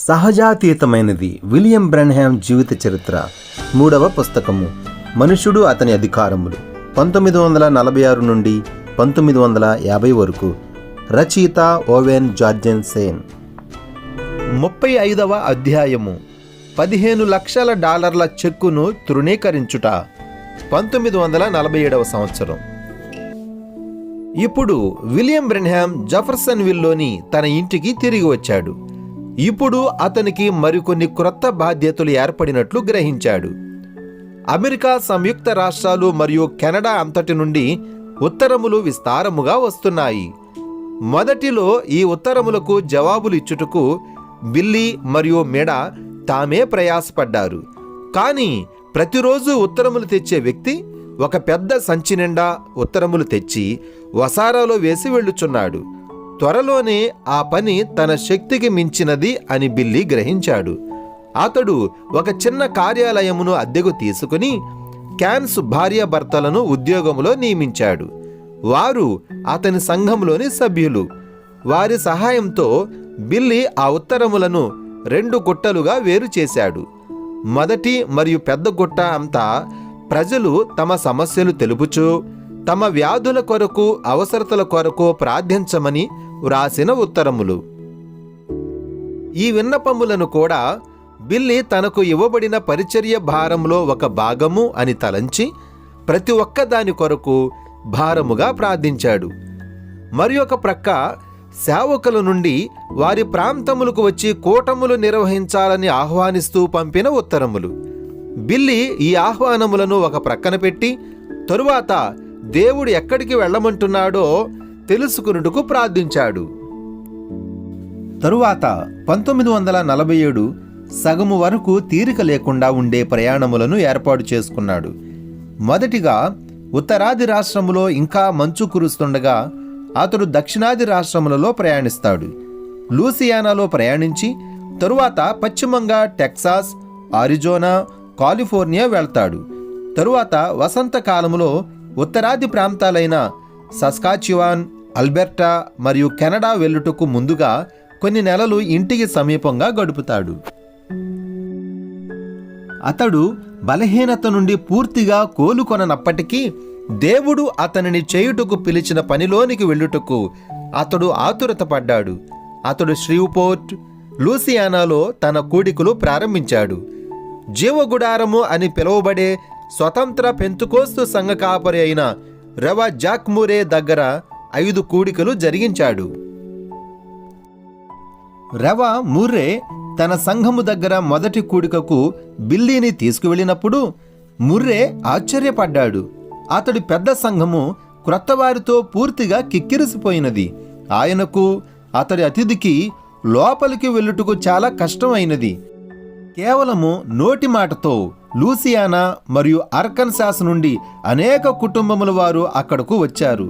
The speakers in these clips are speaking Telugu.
సహజాతీతమైనది. విలియం బ్రెన్హామ్ జీవిత చరిత్ర 3వ పుస్తకము. మనుషుడు అతని అధికారములు 1946 నుండి 1950 వరకు. రచయిత ఓవెన్ జార్జెన్సేన్. 35వ అధ్యాయము. 15 లక్షల డాలర్ల చెక్కును తృణీకరించుట. 1947వ సంవత్సరం. ఇప్పుడు విలియం బ్రెన్హామ్ జెఫర్సన్విల్లోని తన ఇంటికి తిరిగి వచ్చాడు. ఇప్పుడు అతనికి మరికొన్ని క్రొత్త బాధ్యతలు ఏర్పడినట్లు గ్రహించాడు. అమెరికా సంయుక్త రాష్ట్రాలు మరియు కెనడా అంతటి నుండి ఉత్తరములు విస్తారముగా వస్తున్నాయి. మొదటిలో ఈ ఉత్తరములకు జవాబులు ఇచ్చుటకు బిల్లీ మరియు మెడ తామే ప్రయాసపడ్డారు. కానీ ప్రతిరోజు ఉత్తరములు తెచ్చే వ్యక్తి ఒక పెద్ద సంచి నిండా ఉత్తరములు తెచ్చి వసారాలో వేసి వెళ్ళుచున్నాడు. త్వరలోనే ఆ పని తన శక్తికి మించినది అని బిల్లీ గ్రహించాడు. అతడు ఒక చిన్న కార్యాలయమును అద్దెకు తీసుకుని క్యాన్స్ భార్యాభర్తలను ఉద్యోగములో నియమించాడు. వారు అతని సంఘంలోని సభ్యులు. వారి సహాయంతో బిల్లీ ఆ ఉత్తరములను 2 గుట్టలుగా వేరు చేశాడు. మొదటి మరియు పెద్ద గుట్ట అంతా ప్రజలు తమ సమస్యలు తెలుపుచూ తమ వ్యాధుల కొరకు అవసరతల కొరకు ప్రార్థించమని వ్రాసిన ఉత్తరములు. ఈ విన్నపములను కూడా బిల్లీ తనకు ఇవ్వబడిన పరిచర్య భారంలో ఒక భాగము అని తలంచి ప్రతి ఒక్క దాని కొరకు భారముగా ప్రార్థించాడు. మరి ఒక ప్రక్క సేవకుల నుండి వారి ప్రాంతములకు వచ్చి కూటములు నిర్వహించాలని ఆహ్వానిస్తూ పంపిన ఉత్తరములు. బిల్లీ ఈ ఆహ్వానములను ఒక ప్రక్కన పెట్టి తరువాత దేవుడు ఎక్కడికి వెళ్ళమంటున్నాడో తెలుసుకున్నట్టుకు ప్రార్థించాడు. తరువాత 1947 సగము వరకు తీరిక లేకుండా ఉండే ప్రయాణములను ఏర్పాటు చేసుకున్నాడు. మొదటిగా ఉత్తరాది రాష్ట్రములో ఇంకా మంచు కురుస్తుండగా అతడు దక్షిణాది రాష్ట్రములలో ప్రయాణిస్తాడు. లూసియానాలో ప్రయాణించి తరువాత పశ్చిమంగా టెక్సాస్, ఆరిజోనా, కాలిఫోర్నియా వెళ్తాడు. తరువాత వసంతకాలములో ఉత్తరాది ప్రాంతాలైన సస్కాచ్యువాన్, అల్బెర్టా మరియు కెనడా వెళ్ళుటకు ముందుగా కొన్ని నెలలు ఇంటికి సమీపంగా గడుపుతాడు. అతడు బలహీనత నుండి పూర్తిగా కోలుకొననప్పటికీ దేవుడు అతనిని చేయుటకు పిలిచిన పనిలోనికి వెళ్ళుటకు అతడు ఆతురత పడ్డాడు. అతడు ష్రీవ్పోర్ట్, లూసియానాలో తన కూడికలు ప్రారంభించాడు. జీవగుడారము అని పిలువబడే స్వతంత్ర పెంతుకోస్తు సంఘ కాపరి అయిన రెవ జాక్ మూరే దగ్గర 5 కూడికలు జరిగించాడు. రెవ మూరే తన సంఘము దగ్గర మొదటి కూడికకు బిల్లీని తీసుకువెళ్ళినప్పుడు ముర్రే ఆశ్చర్యపడ్డాడు. అతడి పెద్ద సంఘము క్రొత్తవారితో పూర్తిగా కిక్కిరిసిపోయినది. ఆయనకు అతడి అతిథికి లోపలికి వెళ్ళుటకు చాలా కష్టమైనది. కేవలము నోటి మాటతో లూసియానా మరియు అర్కన్సాస్ నుండి అనేక కుటుంబముల వారు అక్కడకు వచ్చారు.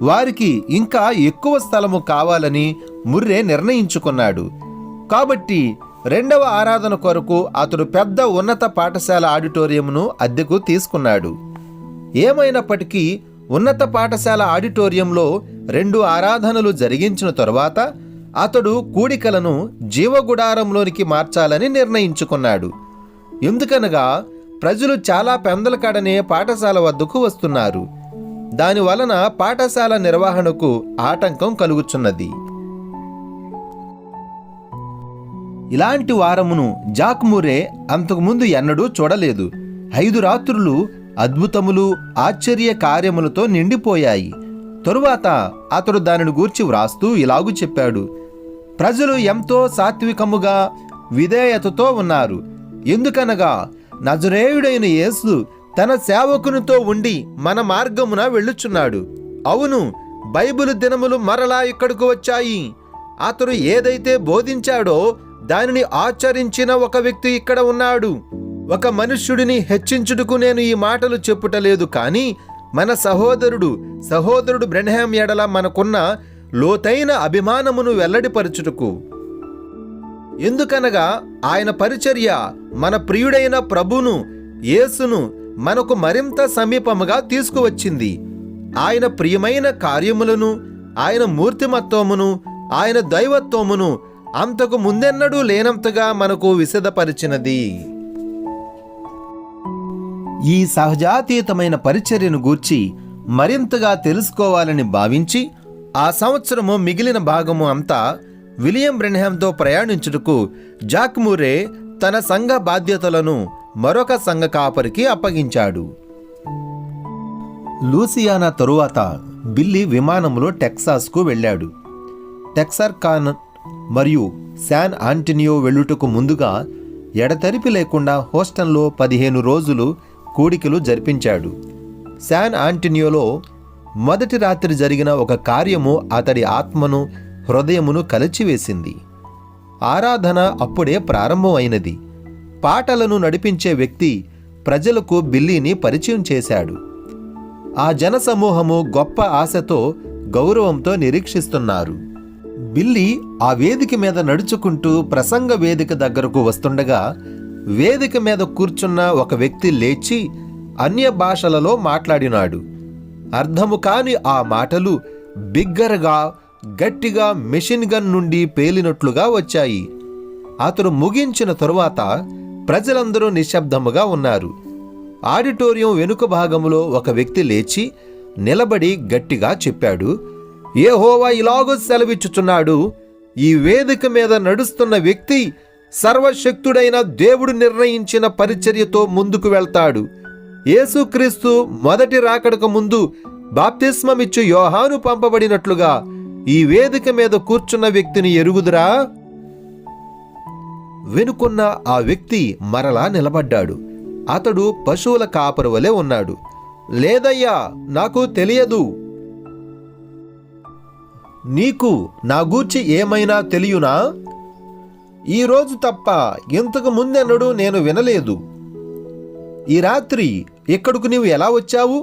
వారికి ఇంకా ఎక్కువ స్థలము కావాలని ముర్రే నిర్ణయించుకున్నాడు. కాబట్టి 2వ ఆరాధన కొరకు అతడు పెద్ద ఉన్నత పాఠశాల ఆడిటోరియంను అద్దెకు తీసుకున్నాడు. ఏమైనప్పటికీ ఉన్నత పాఠశాల ఆడిటోరియంలో 2 ఆరాధనలు జరిగించిన తరువాత అతడు కూడికలను జీవగుడారంలోనికి మార్చాలని నిర్ణయించుకున్నాడు. ఎందుకనగా ప్రజలు చాలా పెందలకాడనే పాఠశాల వద్దకు వస్తున్నారు. దానివలన పాఠశాల నిర్వహణకు ఆటంకం కలుగుచున్నది. ఇలాంటి వారమును జాక్ మూరే అంతకుముందు ఎన్నడూ చూడలేదు. 5 రాత్రులు అద్భుతములు, ఆశ్చర్య కార్యములతో నిండిపోయాయి. తరువాత అతడు దానిని గూర్చి వ్రాస్తూ ఇలాగు చెప్పాడు: ప్రజలు ఎంతో సాత్వికముగా, విధేయతతో ఉన్నారు. ఎందుకనగా నజరేయుడైన యేసు తన సేవకునితో ఉండి మన మార్గమున వెళ్ళుచున్నాడు. అవును, బైబిలు దినములు మరలా ఇక్కడకు వచ్చాయి. అతడు ఏదైతే బోధించాడో దానిని ఆచరించిన ఒక వ్యక్తి ఇక్కడ ఉన్నాడు. ఒక మనుష్యుడిని హెచ్చించుటకు నేను ఈ మాటలు చెప్పుటలేదు, కానీ మన సహోదరుడు బ్రెన్హామ్ ఎడల మనకున్న లోతైన అభిమానమును వెల్లడిపరచుటకు. ఎందుకనగా ఆయన పరిచర్య మన ప్రియుడైన ప్రభును యేసును మనకు మరింత సమీపముగా తీసుకువచ్చింది. ఆయన ప్రియమైన కార్యములను, ఆయన మూర్తిమత్వమును, ఆయన దైవత్వమును, అంతకు ముందెన్నడూ లేనంతగా మనకు విశదపరిచినది. ఈ సహజాతీతమైన పరిచర్యను గూర్చి మరింతగా తెలుసుకోవాలని భావించి ఆ సంవత్సరము మిగిలిన భాగము అంతా విలియం బ్రెన్హామ్తో ప్రయాణించుటకు జాక్ మూరే తన సంఘ బాధ్యతలను మరొక సంఘ కాపరికి అప్పగించాడు. లూసియానా తరువాత బిల్లీ విమానంలో టెక్సాస్కు వెళ్ళాడు. టెక్సార్కానా మరియు శాన్ ఆంటోనియో వెళ్ళుటకు ముందుగా ఎడతెరిపి లేకుండా హూస్టన్లో 15 రోజులు కూడికలు జరిపించాడు. శాన్ ఆంటోనియోలో మొదటి రాత్రి జరిగిన ఒక కార్యము అతడి ఆత్మను హృదయమును కలిచివేసింది. ఆరాధన అప్పుడే ప్రారంభం అయినది. పాటలను నడిపించే వ్యక్తి ప్రజలకు బిల్లీని పరిచయం చేశాడు. ఆ జనసమూహము గొప్ప ఆశతో గౌరవంతో నిరీక్షిస్తున్నారు. బిల్లీ ఆ వేదిక మీద నడుచుకుంటూ ప్రసంగ వేదిక దగ్గరకు వస్తుండగా వేదిక మీద కూర్చున్న ఒక వ్యక్తి లేచి అన్య భాషలలో మాట్లాడినాడు. అర్థము కాని ఆ మాటలు బిగ్గరగా గట్టిగా మెషిన్ గన్ నుండి పేలినట్లుగా వచ్చాయి. అతడు ముగించిన తరువాత ప్రజలందరూ నిశ్శబ్దముగా ఉన్నారు. ఆడిటోరియం వెనుక భాగములో ఒక వ్యక్తి లేచి నిలబడి గట్టిగా చెప్పాడు, యెహోవా ఇలాగూ సెలవిచ్చుచున్నాడు, ఈ వేదిక మీద నడుస్తున్న వ్యక్తి సర్వశక్తుడైన దేవుడు నిర్ణయించిన పరిచర్యతో ముందుకు వెళ్తాడు. యేసుక్రీస్తు మొదటి రాకడకు ముందు బాప్తిస్మమిచ్చు యోహాను పంపబడినట్లుగా ఈ వేదిక మీద కూర్చున్న వ్యక్తిని ఎరుగుదురా? వెనుకున్న ఆ వ్యక్తి మరలా నిలబడ్డాడు. అతడు పశువుల కాపరి వలె ఉన్నాడు. లేదయ్యా, నాకు తెలియదు. నీకు నా గూర్చి ఏమైనా తెలియనా? ఈరోజు తప్ప ఇంతకు ముందెన్నడూ నేను వినలేదు. ఈ రాత్రి ఇక్కడకు నీవు ఎలా వచ్చావు?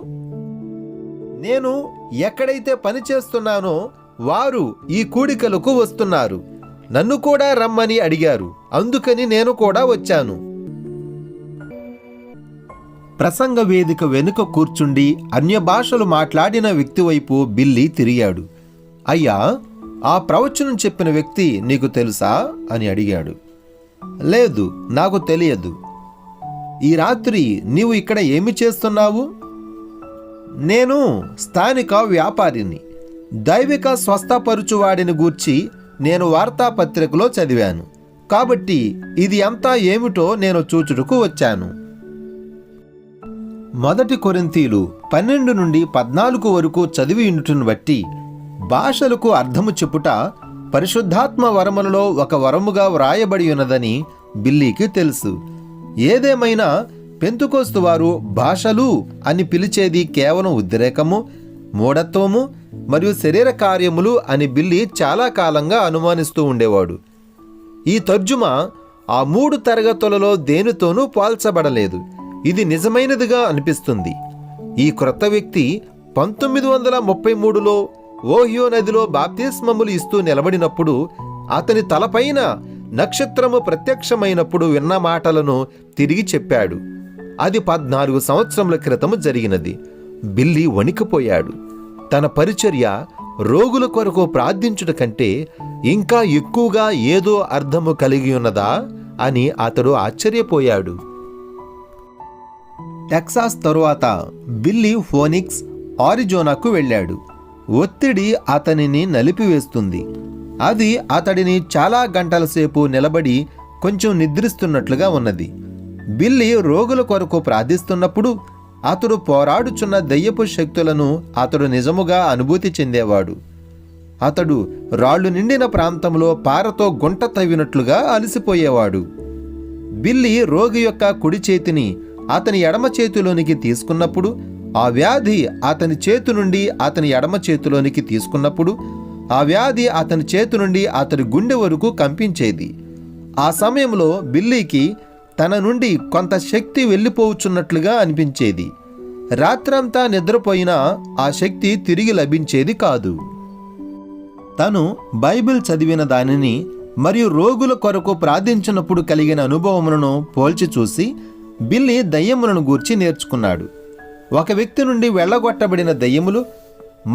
నేను ఎక్కడైతే పని చేస్తున్నానో వారు ఈ కూడికలకు వస్తున్నారు. నన్ను కూడా రమ్మని అడిగారు. అందుకని నేను కూడా వచ్చాను. ప్రసంగ వేదిక వెనుక కూర్చుండి అన్య భాషలు మాట్లాడిన వ్యక్తి వైపు బిల్లీ తిరిగాడు. అయ్యా, ఆ ప్రవచనం చెప్పిన వ్యక్తి నీకు తెలుసా అని అడిగాడు. లేదు, నాకు తెలియదు. ఈ రాత్రి నీవు ఇక్కడ ఏమి చేస్తున్నావు? నేను స్థానిక వ్యాపారిని. దైవిక స్వస్థపరుచువాడిని గూర్చి నేను వార్తాపత్రికలో చదివాను. కాబట్టి ఇది అంతా ఏమిటో నేను చూచుటకు వచ్చాను. మొదటి కొరింథీలు 12 నుండి 14 వరకు చదివి ఉండుటను బట్టి భాషలకు అర్థము చెప్పుట పరిశుద్ధాత్మ వరములలో ఒక వరముగా వ్రాయబడి ఉన్నదని బిల్లీకి తెలుసు. ఏదేమైనా పెంతుకోస్తు వారు భాషలు అని పిలిచేది కేవలం ఉద్రేకము, మూఢత్వము మరియు శరీర కార్యములు అని బిల్లీ చాలా కాలంగా అనుమానిస్తూ ఉండేవాడు. ఈ తర్జుమా ఆ 3 తరగతులలో దేనితోనూ పోల్చబడలేదు. ఇది నిజమైనదిగా అనిపిస్తుంది. ఈ క్రొత్త వ్యక్తి 1933లో ఓహియో నదిలో బాప్తిస్మములు ఇస్తూ నిలబడినప్పుడు అతని తలపైన నక్షత్రము ప్రత్యక్షమైనప్పుడు విన్న మాటలను తిరిగి చెప్పాడు. అది 14 సంవత్సరముల క్రితము జరిగినది. బిల్లీ వణికిపోయాడు. తన పరిచర్య రోగుల కొరకు ప్రార్థించుట కంటే ఇంకా ఎక్కువగా ఏదో అర్థము కలిగి ఉన్నదా అని అతడు ఆశ్చర్యపోయాడు. టెక్సాస్ తరువాత బిల్లీ ఫోనిక్స్, ఆరిజోనాకు వెళ్ళాడు. ఒత్తిడి అతనిని నలిపివేస్తుంది. అది అతడిని చాలా గంటల సేపు నిలబడి కొంచెం నిద్రిస్తున్నట్లుగా ఉన్నది. బిల్లీ రోగుల కొరకు ప్రార్థిస్తున్నప్పుడు అతడు పోరాడుచున్న దెయ్యపు శక్తులను అతడు నిజముగా అనుభూతి చెందేవాడు. అతడు రాళ్లు నిండిన ప్రాంతంలో పారతో గుంట తవ్వినట్లుగా అలసిపోయేవాడు. బిల్లీ రోగి యొక్క కుడి చేతిని అతని ఎడమ చేతిలోనికి తీసుకున్నప్పుడు, ఆ వ్యాధి అతని చేతి నుండి అతని ఎడమ చేతిలోనికి తీసుకున్నప్పుడు ఆ వ్యాధి అతని చేతి నుండి అతని గుండె వరకు కంపించేది. ఆ సమయంలో బిల్లీకి తన నుండి కొంత శక్తి వెళ్ళిపోవచ్చున్నట్లుగా అనిపించేది. రాత్రంతా నిద్రపోయినా ఆ శక్తి తిరిగి లభించేది కాదు. తను బైబిల్ చదివిన దానిని మరియు రోగుల కొరకు ప్రార్థించినప్పుడు కలిగిన అనుభవములను పోల్చి చూసి బిల్లీ దయ్యములను గూర్చి నేర్చుకున్నాడు. ఒక వ్యక్తి నుండి వెళ్ళగొట్టబడిన దయ్యములు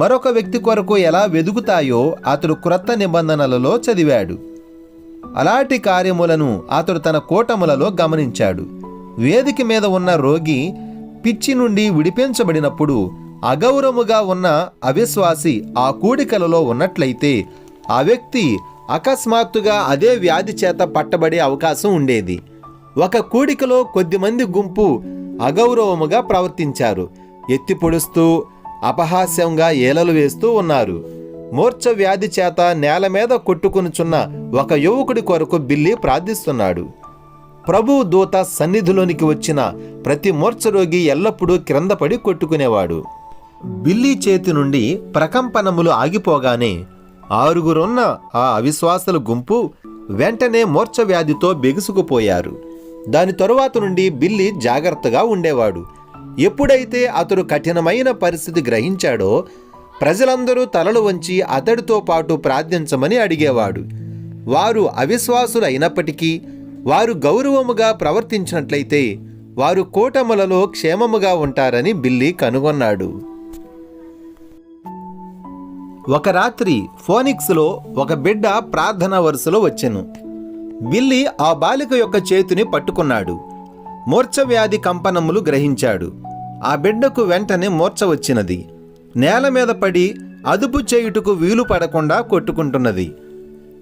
మరొక వ్యక్తి కొరకు ఎలా వెదుగుతాయో అతడు క్రొత్త నిబంధనలలో చదివాడు. అలాంటి కార్యములను అతడు తన కూటములలో గమనించాడు. వేదిక మీద ఉన్న రోగి పిచ్చి నుండి విడిపించబడినప్పుడు అగౌరవముగా ఉన్న అవిశ్వాసి ఆ కూడికలలో ఉన్నట్లయితే ఆ వ్యక్తి అకస్మాత్తుగా అదే వ్యాధి చేత పట్టబడే అవకాశం ఉండేది. ఒక కూడికలో కొద్దిమంది గుంపు అగౌరవముగా ప్రవర్తించారు. ఎత్తి పొడుస్తూ అపహాస్యంగా ఏలలు వేస్తూ ఉన్నారు. మూర్ఛ వ్యాధి చేత నేల మీద కొట్టుకొనుచున్న ఒక యువకుడి కొరకు బిల్లీ ప్రార్థిస్తున్నాడు. ప్రభువు దూత సన్నిధిలోనికి వచ్చిన ప్రతి మూర్ఛరోగి ఎల్లప్పుడూ క్రిందపడి కొట్టుకునేవాడు. బిల్లీ చేతి నుండి ప్రకంపనములు ఆగిపోగానే 6 ఆ అవిశ్వాసుల గుంపు వెంటనే మూర్ఛ వ్యాధితో బెగుసుకుపోయారు. దాని తరువాత నుండి బిల్లీ జాగ్రత్తగా ఉండేవాడు. ఎప్పుడైతే అతడు కఠినమైన పరిస్థితి గ్రహించాడో ప్రజలందరూ తలలు వంచి అతడితో పాటు ప్రార్థించమని అడిగేవాడు. వారు అవిశ్వాసులు అయినప్పటికీ వారు గౌరవముగా ప్రవర్తించినట్లయితే వారు కూటములలో క్షేమముగా ఉంటారని బిల్లీ కనుగొన్నాడు. ఒక రాత్రి ఫోనిక్స్లో ఒక బిడ్డ ప్రార్థనా వరుసలో వచ్చెను. బిల్లీ ఆ బాలిక యొక్క చేతిని పట్టుకున్నాడు. మూర్ఛ వ్యాధి కంపనములు గ్రహించాడు. ఆ బిడ్డకు వెంటనే మూర్ఛ వచ్చినది. నేల మీద పడి అదుపు చేయుటకు వీలు పడకుండా కొట్టుకుంటున్నది.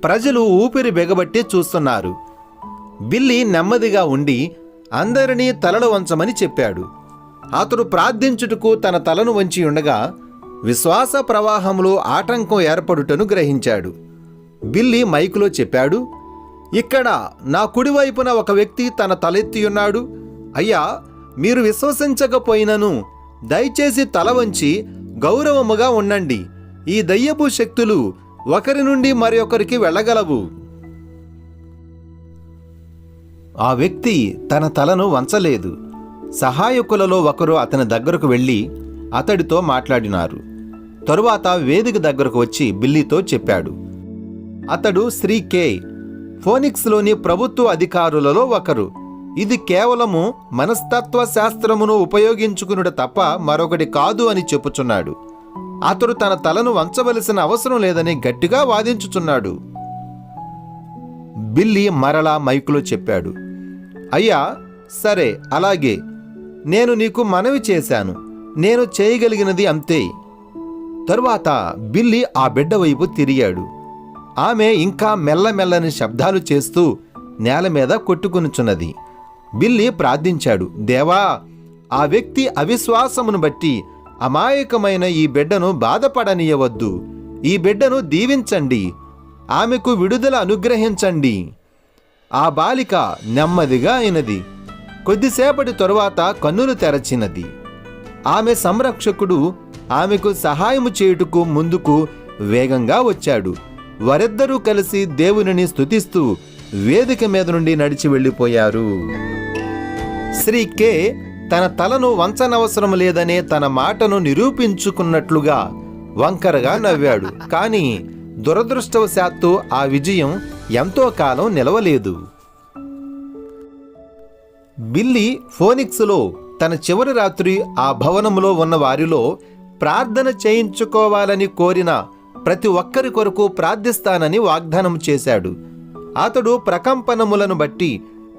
ప్రజలు ఊపిరి బిగబట్టి చూస్తున్నారు. బిల్లీ నెమ్మదిగా ఉండి అందరినీ తలలు వంచమని చెప్పాడు. అతడు ప్రార్థించుటకు తన తలను వంచి ఉండగా విశ్వాస ప్రవాహంలో ఆటంకం ఏర్పడుటను గ్రహించాడు. బిల్లీ మైకులో చెప్పాడు, ఇక్కడ నా కుడివైపున ఒక వ్యక్తి తన తలెత్తి ఉన్నాడు. అయ్యా, మీరు విశ్వసించకపోయినను దయచేసి తల వంచి గౌరవముగా ఉండండి. ఈ దయ్యపు శక్తులు ఒకరి నుండి మరొకరికి వెళ్ళగలవు. ఆ వ్యక్తి తన తలను వంచలేదు. సహాయకులలో ఒకరు అతని దగ్గరకు వెళ్ళి అతడితో మాట్లాడినారు. తరువాత వేదిక దగ్గరకు వచ్చి బిల్లీతో చెప్పాడు. అతడు శ్రీ కే, ఫోనిక్స్లోని ప్రభుత్వ అధికారులలో ఒకరు. ఇది కేవలము మనస్తత్వ శాస్త్రమును ఉపయోగించుకునుట తప్ప మరొకటి కాదు అని చెప్పుచున్నాడు. అతడు తన తలను వంచవలసిన అవసరం లేదని గట్టిగా వాదించుచున్నాడు. బిల్లీ మరలా మైకులో చెప్పాడు, అయ్యా, సరే, అలాగే. నేను నీకు మనవి చేశాను. నేను చేయగలిగినది అంతే. తరువాత బిల్లీ ఆ బిడ్డ వైపు తిరిగాడు. ఆమె ఇంకా మెల్లమెల్లని శబ్దాలు చేస్తూ నేల మీద కొట్టుకునుచున్నది. బిల్లీ ప్రార్థించాడు, దేవా, ఆ వ్యక్తి అవిశ్వాసమును బట్టి అమాయకమైన ఈ బిడ్డను బాధపడనీయవద్దు. ఈ బిడ్డను దీవించండి. ఆమెకు విడుదల అనుగ్రహించండి. ఆ బాలిక నెమ్మదిగా అయినది. కొద్దిసేపటి తరువాత కన్నులు తెరచినది. ఆమె సంరక్షకుడు ఆమెకు సహాయము చేయుటకు ముందుకు వేగంగా వచ్చాడు. వారిద్దరూ కలిసి దేవునిని స్తుతిస్తూ వేదిక మీద నుండి నడిచి వెళ్ళిపోయారు. శ్రీ కే తన తలను వంచనవసరం లేదనే తన మాటను నిరూపించుకున్నట్లుగా వంకరగా నవ్వాడు. కానీ దురదృష్టవశాత్తు ఆ విజయం ఎంతో కాలం నిలవలేదు. బిల్లీ ఫోనిక్స్లో తన చివరి రాత్రి ఆ భవనంలో ఉన్న వారిలో ప్రార్థన చేయించుకోవాలని కోరిన ప్రతి ఒక్కరి కొరకు ప్రార్థిస్తానని వాగ్దానం చేశాడు. అతడు ప్రకంపనములను బట్టి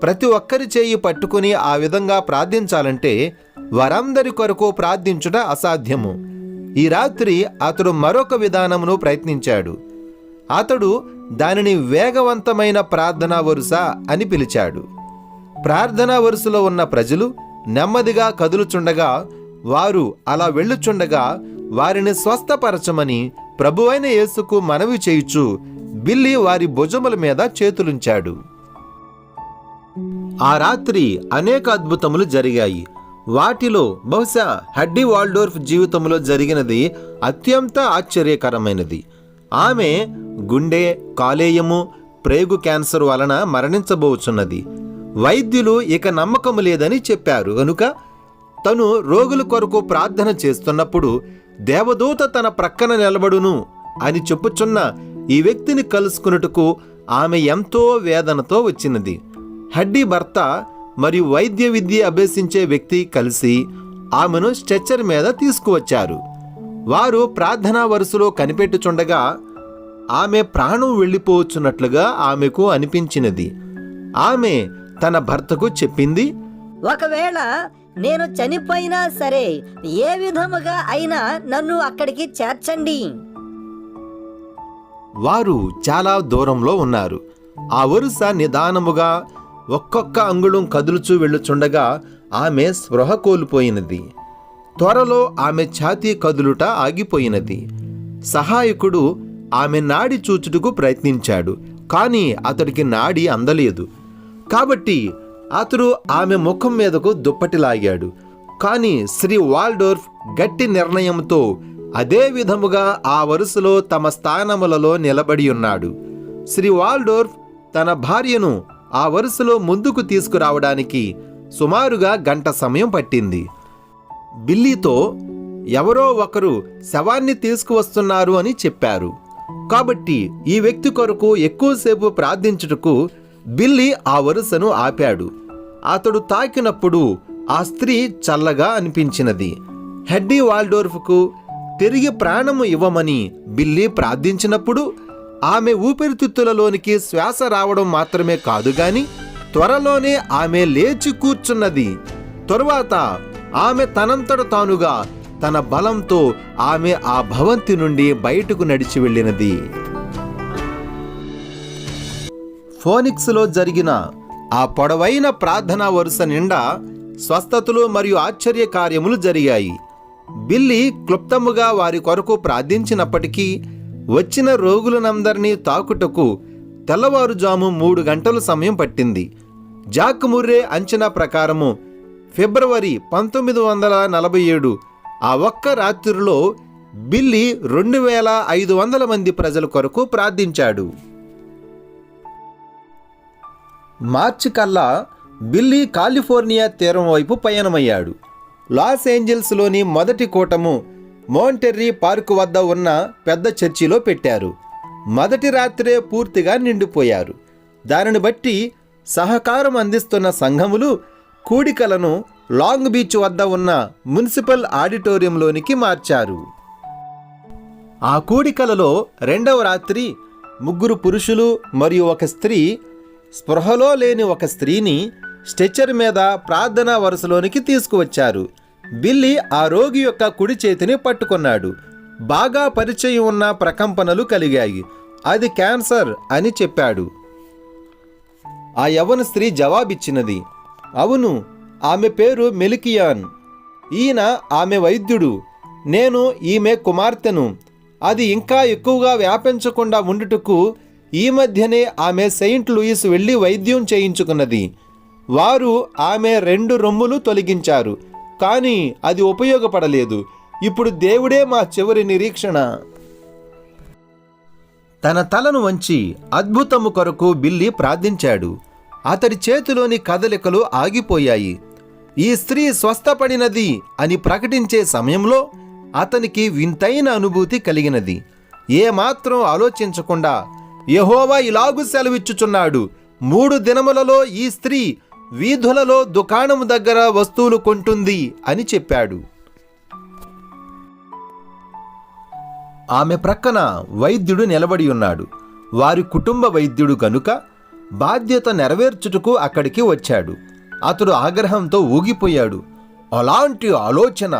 ప్రతి ఒక్కరి చేయి పట్టుకుని ఆ విధంగా ప్రార్థించాలంటే వారందరి కొరకు ప్రార్థించుట అసాధ్యము. ఈ రాత్రి అతడు మరొక విధానమును ప్రయత్నించాడు. అతడు దానిని వేగవంతమైన ప్రార్థనా వరుస అని పిలిచాడు. ప్రార్థనా వరుసలో ఉన్న ప్రజలు నెమ్మదిగా కదులుచుండగా, వారు అలా వెళ్ళుచుండగా వారిని స్వస్థపరచమని ప్రభువైన యేసుకు మనవి చేయుచు బిల్లీ వారి భుజముల మీద చేతులుంచాడు. ఆ రాత్రి అనేక అద్భుతములు జరిగాయి. వాటిలో బహుశా హడ్డీ వాల్డోర్ఫ్ జీవితంలో జరిగినది అత్యంత ఆశ్చర్యకరమైనది. ఆమె గుండె, కాలేయము, ప్రేగు క్యాన్సర్ వలన మరణించబోచున్నది. వైద్యులు ఇక నమ్మకము లేదని చెప్పారు గనుక తను రోగుల కొరకు ప్రార్థన చేస్తున్నప్పుడు దేవదూత తన ప్రక్కన నిలబడును అని చెప్పుచున్న ఈ వ్యక్తిని కలుసుకున్నట్టుకు ఆమె ఎంతో వేదనతో వచ్చినది. హడ్డీ భర్త మరియు వైద్య విద్య అభ్యసించే వ్యక్తి కలిసి ఆమెను స్ట్రెచ్చర్ మీద తీసుకువచ్చారు. వారు ప్రార్థనా వరుసలో కనిపెట్టుచుండగా ఆమె ప్రాణం వెళ్ళిపోవచ్చున్నట్లుగా ఆమెకు అనిపించినది. ఆమె తన భర్తకు చెప్పింది, ఒకవేళ నేను చనిపోయినా సరే ఏ విధముగా అయినా నన్ను అక్కడికి చేర్చండి. వారు చాలా దూరంలో ఉన్నారు. ఆ వరుస నిదానముగా ఒక్కొక్క అంగుళం కదులుచూ వెళ్ళుచుండగా ఆమె స్పృహ కోల్పోయినది. త్వరలో ఆమె ఛాతీ కదులుట ఆగిపోయినది. సహాయకుడు ఆమె నాడి చూచుటకు ప్రయత్నించాడు, కానీ అతడికి నాడి అందలేదు. కాబట్టి అతడు ఆమె ముఖం మీదకు దుప్పటి లాగాడు. కానీ శ్రీ వాల్డోర్ఫ్ గట్టి నిర్ణయంతో అదే విధముగా ఆ వరుసలో తమ స్థానములలో నిలబడి ఉన్నాడు. శ్రీ వాల్డోర్ఫ్ తన భార్యను ఆ వరుసలో ముందుకు తీసుకురావడానికి సుమారుగా గంట సమయం పట్టింది. బిల్లీతో ఎవరో ఒకరు శవాన్ని తీసుకువస్తున్నారు అని చెప్పారు. కాబట్టి ఈ వ్యక్తి కొరకు ఎక్కువసేపు ప్రార్థించుటకు బిల్లీ ఆ వరుసను ఆపాడు. అతడు తాకినప్పుడు ఆ స్త్రీ చల్లగా అనిపించినది. హెడ్డీ వాల్డోర్ఫ్కు తిరిగి ప్రాణము ఇవ్వమని బిల్లీ ప్రార్థించినప్పుడు ఆమె ఊపిరితిత్తులలోనికి శ్వాస రావడం మాత్రమే కాదు గాని త్వరలోనే ఆమె లేచి కూర్చున్నది. తరువాత ఆమె తనంతట తానుగా తన బలంతో ఆమె ఆ భవంతి నుండి బయటకు నడిచి వెళ్ళినది. ఫోనిక్స్లో జరిగిన ఆ పొడవైన ప్రార్థనా వరుస నిండా స్వస్థతలు మరియు ఆశ్చర్య కార్యములు జరిగాయి. బిల్లీ క్లుప్తముగా వారి కొరకు ప్రార్థించినప్పటికీ వచ్చిన రోగులనందరినీ తాకుటకు తెల్లవారుజాము 3 గంటల సమయం పట్టింది. జాక్ ముర్రే అంచనా ప్రకారము ఫిబ్రవరి 1947 ఆ ఒక్క రాత్రిలో బిల్లీ 2500 మంది ప్రజల కొరకు ప్రార్థించాడు. మార్చి కల్లా బిల్లీ కాలిఫోర్నియా తీరం వైపు పయనమయ్యాడు. లాస్ ఏంజల్స్లోని మొదటి కూటము మోంటెర్రీ పార్కు వద్ద ఉన్న పెద్ద చర్చిలో పెట్టారు. మొదటి రాత్రే పూర్తిగా నిండిపోయారు. దానిని బట్టి సహకారం అందిస్తున్న సంఘములు కూడికలను లాంగ్ బీచ్ వద్ద ఉన్న మున్సిపల్ ఆడిటోరియంలోనికి మార్చారు. ఆ కూడికలలో రెండవ రాత్రి 3 పురుషులు మరియు ఒక స్త్రీ, స్పృహలో లేని ఒక స్త్రీని స్ట్రెచర్ మీద ప్రార్థనా వరుసలోనికి తీసుకువచ్చారు. బిల్లీ ఆ రోగి యొక్క కుడి చేతిని పట్టుకున్నాడు. బాగా పరిచయం ఉన్న ప్రకంపనలు కలిగాయి. అది క్యాన్సర్ అని చెప్పాడు. ఆ యవ్వన స్త్రీ జవాబిచ్చినది, అవును, ఆమె పేరు మెలికియాన్. ఈయన ఆమె వైద్యుడు. నేను ఈమె కుమార్తెను. అది ఇంకా ఎక్కువగా వ్యాపించకుండా ఉండుటకు ఈ మధ్యనే ఆమె సెయింట్ లూయిస్ వెళ్ళి వైద్యం చేయించుకున్నది. వారు ఆమె 2 రొమ్ములు తొలగించారు, కానీ అది ఉపయోగపడలేదు. ఇప్పుడు దేవుడే మా చివరి నిరీక్షణ. తన తలను వంచి అద్భుతము కొరకు బిల్లీ ప్రార్థించాడు. అతడి చేతిలోని కదలికలు ఆగిపోయాయి. ఈ స్త్రీ స్వస్థపడినది అని ప్రకటించే సమయంలో అతనికి వింతైన అనుభూతి కలిగినది. ఏమాత్రం ఆలోచించకుండా యెహోవా ఇలాగు సెలవిచ్చుచున్నాడు, 3 దినములలో ఈ స్త్రీ వీధులలో దుకాణము దగ్గర వస్తువులు కొంటుంది అని చెప్పాడు. ఆమె ప్రక్కన వైద్యుడు నిలబడి ఉన్నాడు. వారి కుటుంబ వైద్యుడు గనుక బాధ్యత నెరవేర్చుటకు అక్కడికి వచ్చాడు. అతడు ఆగ్రహంతో ఊగిపోయాడు. అలాంటి ఆలోచన!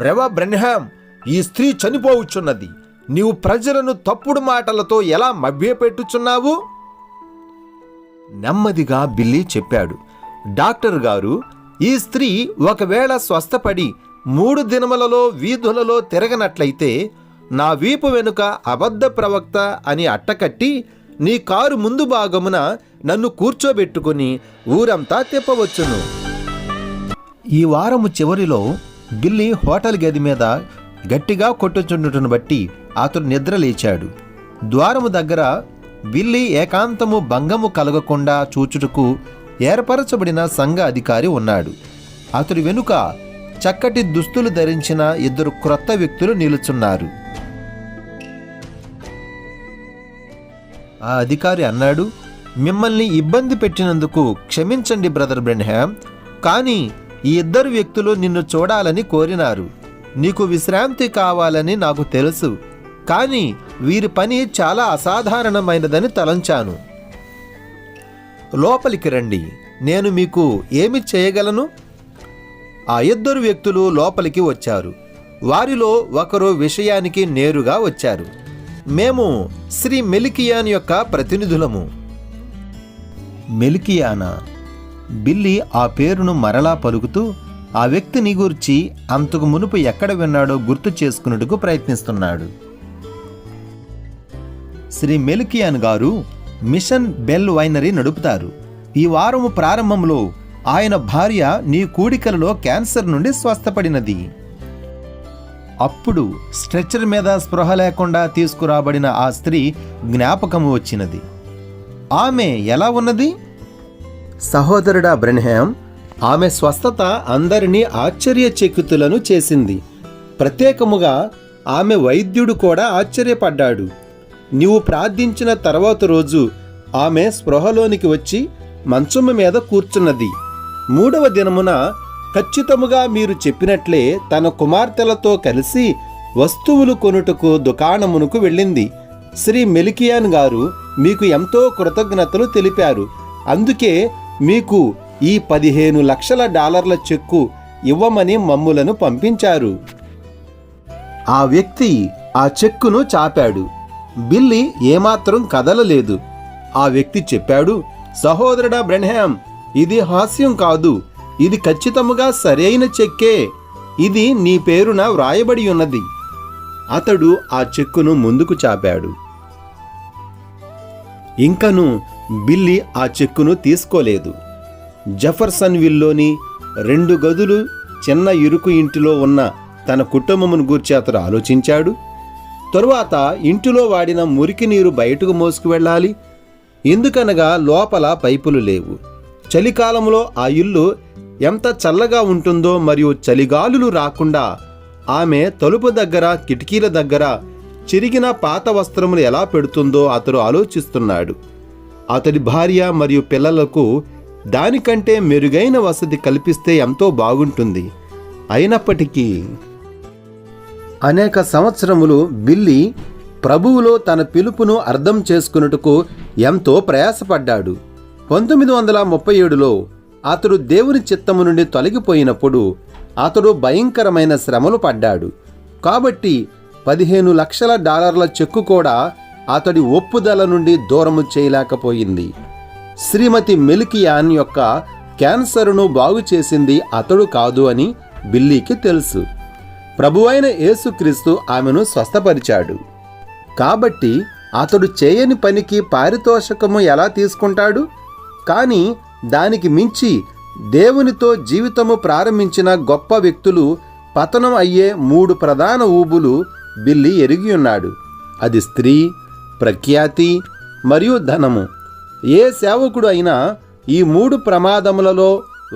రెవ బ్రెన్హామ్, ఈ స్త్రీ చనిపోవచ్చున్నది. నీవు ప్రజలను తప్పుడు మాటలతో ఎలా మభ్యపెట్టుచున్నావు? నెమ్మదిగా బిల్లీ చెప్పాడు, డాక్టర్ గారు, ఈ స్త్రీ ఒకవేళ స్వస్థపడి 3 దినములలో వీధులలో తిరగనట్లయితే నా వీపు వెనుక అబద్ధ ప్రవక్త అని అట్టకట్టి నీ కారు ముందు భాగమున నన్ను కూర్చోబెట్టుకుని ఊరంతా తిప్పవచ్చును. ఈ వారము చివరిలో బిల్లీ హోటల్ గది మీద గట్టిగా కొట్టుచుండుటను బట్టి అతడు నిద్రలేచాడు. ద్వారము దగ్గర బిల్లీ ఏకాంతము భంగము కలగకుండా చూచుటకు ఏర్పరచబడిన సంఘ అధికారి ఉన్నాడు. అతడి వెనుక చక్కటి దుస్తులు ధరించిన 2 క్రొత్త వ్యక్తులు నిలుచున్నారు. ఆ అధికారి అన్నాడు, మిమ్మల్ని ఇబ్బంది పెట్టినందుకు క్షమించండి బ్రదర్ బ్రెన్హామ్, కానీ ఈ 2 వ్యక్తులు నిన్ను చూడాలని కోరినారు. నీకు విశ్రాంతి కావాలని నాకు తెలుసు. కానీ వీరి పని చాలా అసాధారణమైనదని తలంచాను. లోపలికి రండి, నేను మీకు ఏమి చేయగలను? ఆ ఇద్దరు వ్యక్తులు లోపలికి వచ్చారు. వారిలో ఒకరు విషయానికి నేరుగా వచ్చారు. మేము శ్రీ మెలికియాన్ యొక్క ప్రతినిధులము. మెలికియానా? బిల్లీ ఆ పేరును మరలా పలుకుతూ ఆ వ్యక్తిని గూర్చి అంతకు మునుపు ఎక్కడ విన్నాడో గుర్తు చేసుకున్నట్టుకు ప్రయత్నిస్తున్నాడు. శ్రీ మెలికియాన్ గారు మిషన్ బెల్ వైనరీ నడుపుతారు. ఈ వారము ప్రారంభంలో ఆయన భార్య నీ కూడికలలో క్యాన్సర్ నుండి స్వస్థపడినది. అప్పుడు స్ట్రెచర్ మీద స్పృహ లేకుండా తీసుకురాబడిన ఆ స్త్రీ జ్ఞాపకము వచ్చినది. ఆమె ఎలా ఉన్నది? సహోదరుడా బ్రెన్హామ్, ఆమె స్వస్థత అందరినీ ఆశ్చర్యచకితులను చేసింది. ప్రత్యేకముగా ఆమె వైద్యుడు కూడా ఆశ్చర్యపడ్డాడు. నీవు ప్రార్థించిన తర్వాత రోజు ఆమె స్పృహలోనికి వచ్చి మంచము మీద కూర్చున్నది. 3వ దినమున ఖచ్చితముగా మీరు చెప్పినట్లే తన కుమార్తెలతో కలిసి వస్తువులు కొనుటకు దుకాణమునకు వెళ్ళింది. శ్రీ మెలికియాన్ గారు మీకు ఎంతో కృతజ్ఞతలు తెలిపారు. అందుకే మీకు ఈ $15 లక్షల చెక్కు ఇవ్వమని మమ్ములను పంపించారు. ఆ వ్యక్తి ఆ చెక్కును చాపాడు. బిల్లీ ఏమాత్రం కదలలేదు. ఆ వ్యక్తి చెప్పాడు, సహోదరుడా బ్రెన్హామ్, ఇది హాస్యం కాదు, ఇది ఖచ్చితముగా సరైన చెక్కే. ఇది నీ పేరున వ్రాయబడి ఉన్నది. అతడు ఆ చెక్కును ముందుకు చాపాడు. ఇంకను బిల్లీ ఆ చెక్కును తీసుకోలేదు. జెఫర్సన్విల్లోని 2 గదులు చిన్న ఇరుకు ఇంటిలో ఉన్న తన కుటుంబమును గూర్చి అతడు ఆలోచించాడు. తరువాత ఇంటిలో వాడిన మురికి నీరు బయటకు మోసుకు వెళ్ళాలి. ఎందుకనగా లోపల పైపులు లేవు. చలికాలంలో ఆ ఇల్లు ఎంత చల్లగా ఉంటుందో మరియు చలిగాలులు రాకుండా ఆమె తలుపు దగ్గర కిటికీల దగ్గర చిరిగిన పాత వస్త్రములు ఎలా పెడుతుందో అతడు ఆలోచిస్తున్నాడు. అతడి భార్య మరియు పిల్లలకు దానికంటే మెరుగైన వసతి కల్పిస్తే ఎంతో బాగుంటుంది. అయినప్పటికీ అనేక సంవత్సరములు బిల్లీ ప్రభువులో తన పిలుపును అర్థం చేసుకున్నట్టుకు ఎంతో ప్రయాసపడ్డాడు. 1937లో అతడు దేవుని చిత్తము నుండి తొలగిపోయినప్పుడు అతడు భయంకరమైన శ్రమలు పడ్డాడు. కాబట్టి $15 లక్షల చెక్కు కూడా అతడి ఒప్పుదల నుండి దూరము చేయలేకపోయింది. శ్రీమతి మెలికియాన్ యొక్క క్యాన్సరును బాగు చేసింది అతడు కాదు అని బిల్లీకి తెలుసు. ప్రభువైన యేసుక్రీస్తు ఆమెను స్వస్థపరిచాడు. కాబట్టి అతడు చేయని పనికి పారితోషికము ఎలా తీసుకుంటాడు? కానీ దానికి మించి దేవునితో జీవితము ప్రారంభించిన గొప్ప వ్యక్తులు పతనం అయ్యే 3 ప్రధాన ఊబులు బిల్లీ ఎరిగి ఉన్నాడు. అది స్త్రీ, ప్రఖ్యాతి మరియు ధనము. ఏ సేవకుడు అయినా ఈ 3 ప్రమాదములలో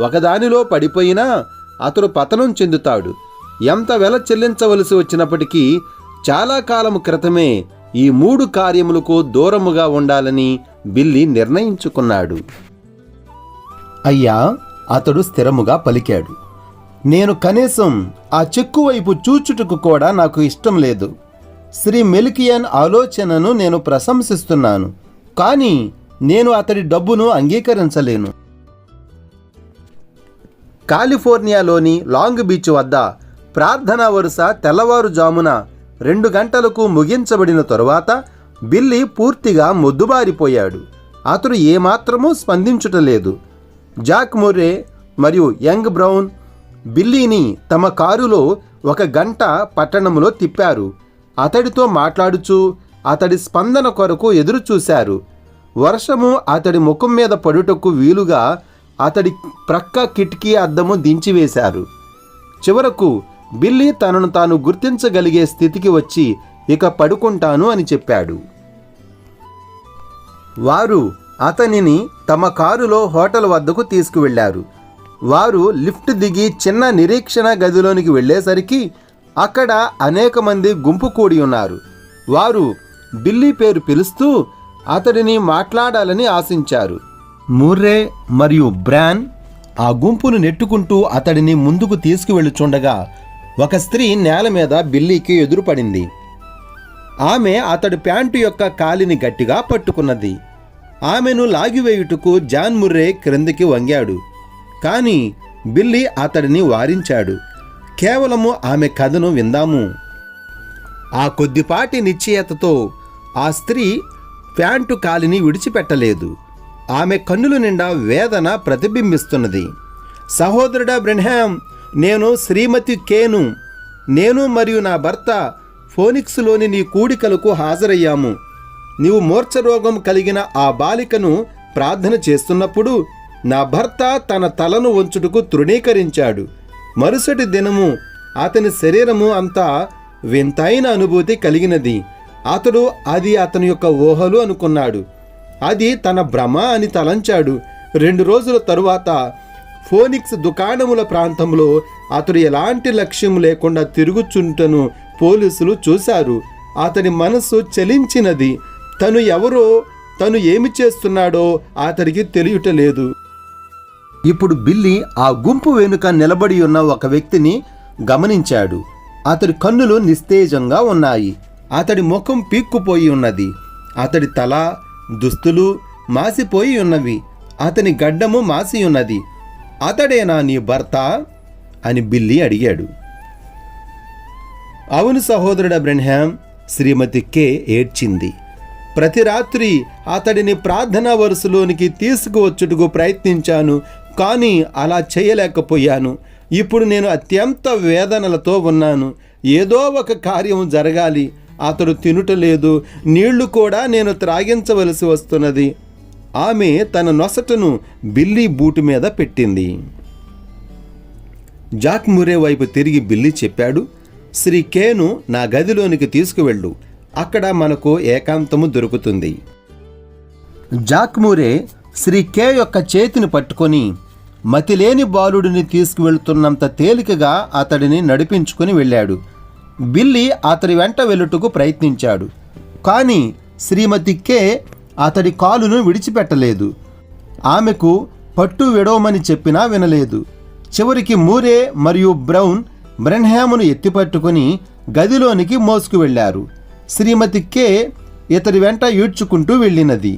ఒకదానిలో పడిపోయినా అతడు పతనం చెందుతాడు. ఎంత వెల చెల్లించవలసి వచ్చినప్పటికీ చాలా కాలము క్రితమే ఈ 3 కార్యములకు దూరముగా ఉండాలని బిల్లీ నిర్ణయించుకున్నాడు. అయ్యా, అతడు స్థిరముగా పలికాడు, నేను కనీసం ఆ చెక్కు వైపు చూచుటకు కూడా నాకు ఇష్టం లేదు. శ్రీ మెలికియాన్ ఆలోచనను నేను ప్రశంసిస్తున్నాను, కానీ నేను అతడి డబ్బును అంగీకరించలేను. కాలిఫోర్నియాలోని లాంగ్ బీచ్ వద్ద ప్రార్థనా వరుస తెల్లవారుజామున 2 గంటలకు ముగించబడిన తరువాత బిల్లీ పూర్తిగా మొద్దుబారిపోయాడు. అతడు ఏమాత్రమూ స్పందించుటలేదు. జాక్ మొర్రే మరియు యంగ్ బ్రౌన్ బిల్లీని తమ కారులో 1 గంట పట్టణంలో తిప్పారు. అతడితో మాట్లాడుచూ అతడి స్పందన కొరకు ఎదురుచూశారు. వర్షము అతడి ముఖం మీద పడుటకు వీలుగా అతడి ప్రక్క కిటికీ అద్దము దించివేశారు. చివరకు బిల్లీ తనను తాను గుర్తించగలిగే స్థితికి వచ్చి ఇక పడుకుంటాను అని చెప్పాడు. వారు అతనిని తమ కారులో హోటల్ వద్దకు తీసుకువెళ్లారు. వారు లిఫ్ట్ దిగి చిన్న నిరీక్షణ గదిలోనికి వెళ్ళేసరికి అక్కడ అనేక మంది గుంపు కూడి ఉన్నారు. వారు బిల్లీ పేరు పిలుస్తూ అతడిని మాట్లాడాలని ఆశించారు. ముర్రే మరియు బ్రాన్ ఆ గుంపును నెట్టుకుంటూ అతడిని ముందుకు తీసుకువెళ్ళుచుండగా ఒక స్త్రీ నేల మీద బిల్లీకి ఎదురుపడింది. ఆమె అతడి ప్యాంటు యొక్క కాలిని గట్టిగా పట్టుకున్నది. ఆమెను లాగివేయుటకు జాన్ ముర్రే క్రిందికి వంగాడు. కానీ బిల్లీ అతడిని వారించాడు. కేవలము ఆమె కథను విందాము. ఆ కొద్దిపాటి నిశ్చయతతో ఆ స్త్రీ ప్యాంటు కాలిని విడిచిపెట్టలేదు. ఆమె కన్నుల నిండా వేదన ప్రతిబింబిస్తున్నది. సహోదరుడా బ్రెన్హామ్, నేను శ్రీమతి కేను. నేను మరియు నా భర్త ఫోనిక్స్లోని నీ కూడికలకు హాజరయ్యాము. నీవు మూర్ఛరోగం కలిగిన ఆ బాలికను ప్రార్థన చేస్తున్నప్పుడు నా భర్త తన తలను వంచుటకు తృణీకరించాడు. మరుసటి దినము అతని శరీరము అంతా వింతైన అనుభూతి కలిగినది. అతడు అది అతని యొక్క ఊహలు అనుకున్నాడు. అది తన భ్రమ అని తలంచాడు. 2 రోజుల తరువాత ఫోనిక్స్ దుకాణముల ప్రాంతంలో అతడు ఎలాంటి లక్ష్యం లేకుండా తిరుగుచుంటను పోలీసులు చూశారు. అతని మనసు చలించినది. తను ఎవరో, తను ఏమి చేస్తున్నాడో అతడికి తెలియటలేదు. ఇప్పుడు బిల్లీ ఆ గుంపు వెనుక నిలబడి ఉన్న ఒక వ్యక్తిని గమనించాడు. అతడి కన్నులు నిస్తేజంగా ఉన్నాయి. అతడి ముఖం పీక్కుపోయి ఉన్నది. అతడి తల, దుస్తులు మాసిపోయి ఉన్నవి. అతని గడ్డము మాసి ఉన్నది. అతడేనా నీ భర్త అని బిల్లీ అడిగాడు. అవును సహోదరుడా బ్రెన్హామ్, శ్రీమతి కే ఏడ్చింది. ప్రతి రాత్రి అతడిని ప్రార్థనా వరుసలోనికి తీసుకువచ్చుటకు ప్రయత్నించాను, కానీ అలా చేయలేకపోయాను. ఇప్పుడు నేను అత్యంత వేదనలతో ఉన్నాను. ఏదో ఒక కార్యం జరగాలి. అతడు తినుటలేదు, నీళ్లు కూడా నేను త్రాగించవలసి వస్తున్నది. ఆమె తన నొసటను బిల్లీ బూటు మీద పెట్టింది. జాక్ మురే వైపు తిరిగి బిల్లీ చెప్పాడు, శ్రీ కేను నా గదిలోనికి తీసుకువెళ్ళు. అక్కడ మనకు ఏకాంతము దొరుకుతుంది. జాక్ మురే శ్రీ కే యొక్క చేతిని పట్టుకొని మతిలేని బాలుడిని తీసుకువెళ్తున్నంత తేలికగా అతడిని నడిపించుకుని వెళ్ళాడు. బిల్లీ అతడి వెంట వెళ్ళుటకు ప్రయత్నించాడు. కానీ శ్రీమతి కే అతడి కాలును విడిచిపెట్టలేదు. ఆమెకు పట్టు విడవమని చెప్పినా వినలేదు. చివరికి మూరే మరియు బ్రౌన్ బ్రెన్హామును ఎత్తిపట్టుకుని గదిలోనికి మోసుకు వెళ్ళారు. శ్రీమతి కే ఇతడి వెంట ఈడ్చుకుంటూ వెళ్ళినది.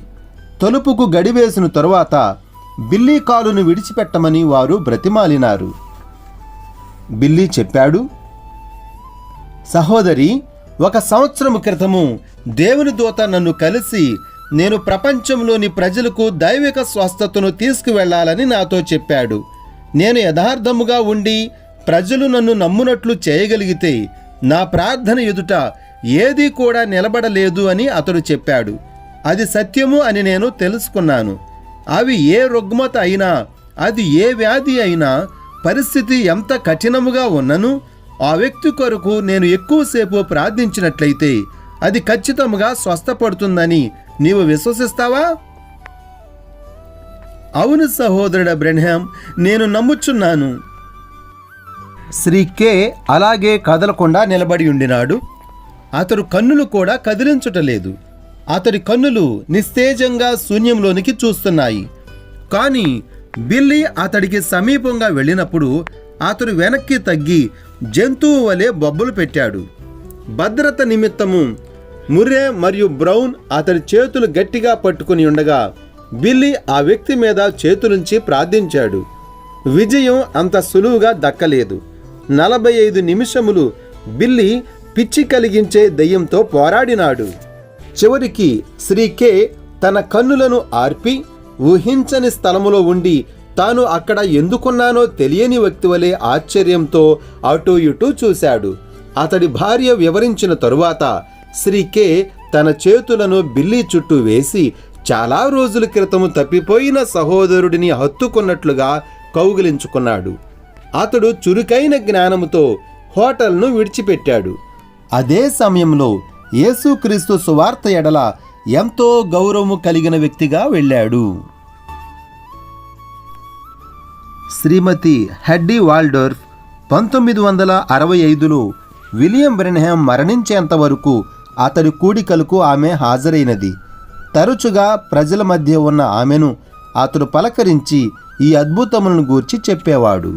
తలుపుకు గడివేసిన తరువాత బిల్లీ కాలును విడిచిపెట్టమని వారు బ్రతిమాలినారు. బిల్లీ చెప్పాడు, సహోదరి, 1 సంవత్సరము క్రితము దేవుని దూత నన్ను కలిసి నేను ప్రపంచంలోని ప్రజలకు దైవిక స్వస్థతను తీసుకువెళ్లాలని నాతో చెప్పాడు. నేను యథార్థముగా ఉండి ప్రజలు నన్ను నమ్మునట్లు చేయగలిగితే నా ప్రార్థన ఎదుట ఏదీ కూడా నిలబడలేదు అని అతడు చెప్పాడు. అది సత్యము అని నేను తెలుసుకున్నాను. అవి ఏ రుగ్మత అయినా, అది ఏ వ్యాధి అయినా, పరిస్థితి ఎంత కఠినముగా ఉన్నను ఆ వ్యక్తి కొరకు నేను ఎక్కువసేపు ప్రార్థించినట్లయితే అది ఖచ్చితంగా స్వస్థపడుతుందని నీవు విశ్వసిస్తావా? అవును సహోదరుడా బ్రెన్హామ్, నేను నమ్ముచున్నాను. శ్రీ కే అలాగే కదలకుండా నిలబడి ఉండినాడు. అతడు కన్నులు కూడా కదిలించుటలేదు. అతడి కన్నులు నిస్తేజంగా శూన్యంలోనికి చూస్తున్నాయి. కానీ బిల్లీ అతడికి సమీపంగా వెళ్ళినప్పుడు అతడు వెనక్కి తగ్గి జంతువు వలె బొబ్బలు పెట్టాడు. భద్రత నిమిత్తము ముర్రే మరియు బ్రౌన్ అతడి చేతులు గట్టిగా పట్టుకుని ఉండగా బిల్లీ ఆ వ్యక్తి మీద చేతులుంచి ప్రార్థించాడు. విజయం అంత సులువుగా దక్కలేదు. 45 నిమిషములు బిల్లీ పిచ్చి కలిగించే దెయ్యంతో పోరాడినాడు. చివరికి శ్రీ కే తన కన్నులను ఆర్పి ఊహించని స్థలములో ఉండి తాను అక్కడ ఎందుకున్నానో తెలియని వ్యక్తి వలె ఆశ్చర్యంతో అటూ ఇటూ చూశాడు. అతడి భార్య వివరించిన తరువాత శ్రీ కే తన చేతులను బిల్లీ చుట్టూ వేసి చాలా రోజుల క్రితము తప్పిపోయిన సహోదరుడిని హత్తుకున్నట్లుగా కౌగిలించుకున్నాడు. అతడు చురుకైన జ్ఞానముతో హోటల్ను విడిచిపెట్టాడు. అదే సమయంలో యేసుక్రీస్తు సువార్త ఎడల ఎంతో గౌరవము కలిగిన వ్యక్తిగా వెళ్ళాడు. శ్రీమతి హెడ్డీ వాల్డోర్ఫ్ 1965లో విలియం బ్రెన్హామ్ మరణించేంత వరకు అతడి కూడికలకు ఆమె హాజరైనది. తరచుగా ప్రజల మధ్య ఉన్న ఆమెను అతడు పలకరించి ఈ అద్భుతములను గూర్చి చెప్పేవాడు.